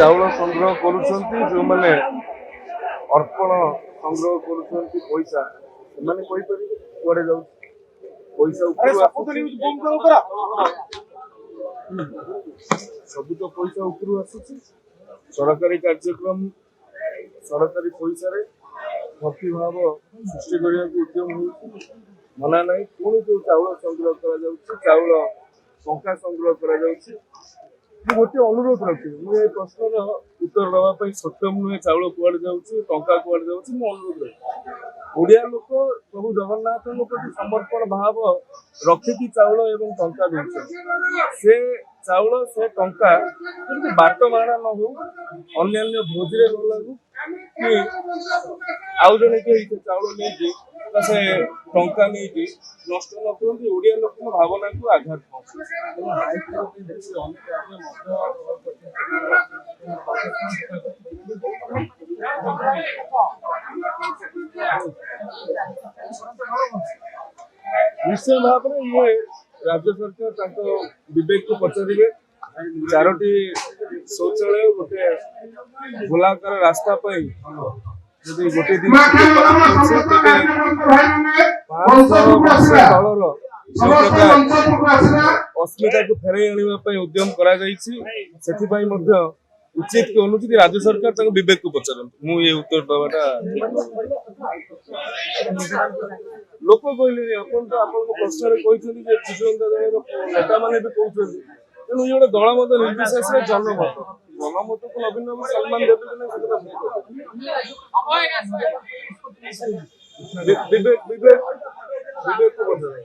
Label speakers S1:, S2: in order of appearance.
S1: ଚାଉଳ ସଂଗ୍ରହ କରୁଛନ୍ତି ଯେଉଁମାନେ ଅର୍ପଣ ସଂଗ୍ରହ କରୁଛନ୍ତି ପଇସା ସେମାନେ କହିପାରିବେ କୁଆଡେ ଯାଉଛି ପଇସା ଉପରୁ ସବୁ ତ ପଇସା ଉପରୁ ଆସୁଛି ସରକାରୀ କାର୍ଯ୍ୟକ୍ରମ ସରକାରୀ ପଇସାରେ ଭକ୍ତିଭାବ ସୃଷ୍ଟି କରିବାକୁ ଉଦ୍ୟମ ହେଉଛି ମନା ନାହିଁ। ପୁଣି ଯୋଉ ଚାଉଳ ସଂଗ୍ରହ କରାଯାଉଛି ଚାଉଳ ଟଙ୍କା ସଂଗ୍ରହ କରାଯାଉଛି ମୁଁ ଗୋଟିଏ ଅନୁରୋଧ ରଖିବି ମୁଁ ଏ ପ୍ରଶ୍ନର ଉତ୍ତର ଦେବା ପାଇଁ ସକ୍ଷମ ନୁହେଁ ଚାଉଳ କୁଆଡେ ଯାଉଛି ଟଙ୍କା କୁଆଡେ ଯାଉଛି ମୁଁ ଅନୁରୋଧ ରଖିବି ଓଡିଆ ଲୋକ ପ୍ରଭୁ ଜଗନ୍ନାଥଙ୍କ ପ୍ରତି ସମର୍ପଣ ଭାବ ରଖିକି ଚାଉଳ ଏବଂ ଟଙ୍କା ଦଉଛନ୍ତି ସେ ଚାଉଳ ସେ ଟଙ୍କା ଯେମିତି ବାଟ ମାରଣା ନ ହଉ ଅନ୍ୟାନ୍ୟ ଭୋଜିରେ ନ ଲାଗୁ କି ଆଉ ଜଣେ କେହି ସେ ଚାଉଳ ନେଇକି ସେ ଟଙ୍କା ନେଇକି ନଷ୍ଟ ନ କରନ୍ତି ଓଡିଆ ଲୋକଙ୍କ ଭାବନାକୁ ଆଘାତ ନିଶ୍ଚୟ ଭାବରେ ଇଏ ରାଜ୍ୟ ସରକାର ତାଙ୍କ ବିବେକକୁ ପଚାରିବେ ଚାରୋଟି ଶୌଚାଳୟ ଗୋଟେ ଗୋଲାକାର ରାସ୍ତା ପାଇଁ ଯଦି ଗୋଟେ ଦିନ ତେବେ 500 ବର୍ଷ ତଳର ଯେଉଁ ପ୍ରକାର ଅସ୍ମିତାକୁ ଫେରାଇ ଆଣିବା ପାଇଁ ଉଦ୍ୟମ କରାଯାଇଛି ସେଥିପାଇଁ ମଧ୍ୟ ଉଚିତ କି ଅନୁଚିତ ରାଜ୍ୟ ସରକାର ତାଙ୍କ ବିବେକକୁ ପଚାରନ୍ତୁ ମୁଁ ଏ ଉତ୍ତର ଦେବାଟା ଲୋକ କହିଲେନି ଆପଣ ତ ଆପଣଙ୍କ ପ୍ରଶ୍ନରେ କହିଛନ୍ତି ଯେ ବିଜୁ ଜନତା ଦଳର ନେତାମାନେ ବି କହୁଛନ୍ତି ତେଣୁ ଇଏ ଗୋଟେ ଦଳ ମତ ନିର୍ବିଶେଷରେ ଜନମତକୁ ନବୀନ ବାବୁ ସମ୍ମାନ ଦେବେ କି ନାହିଁ ବିବେକକୁ ପଚାରନ୍ତୁ।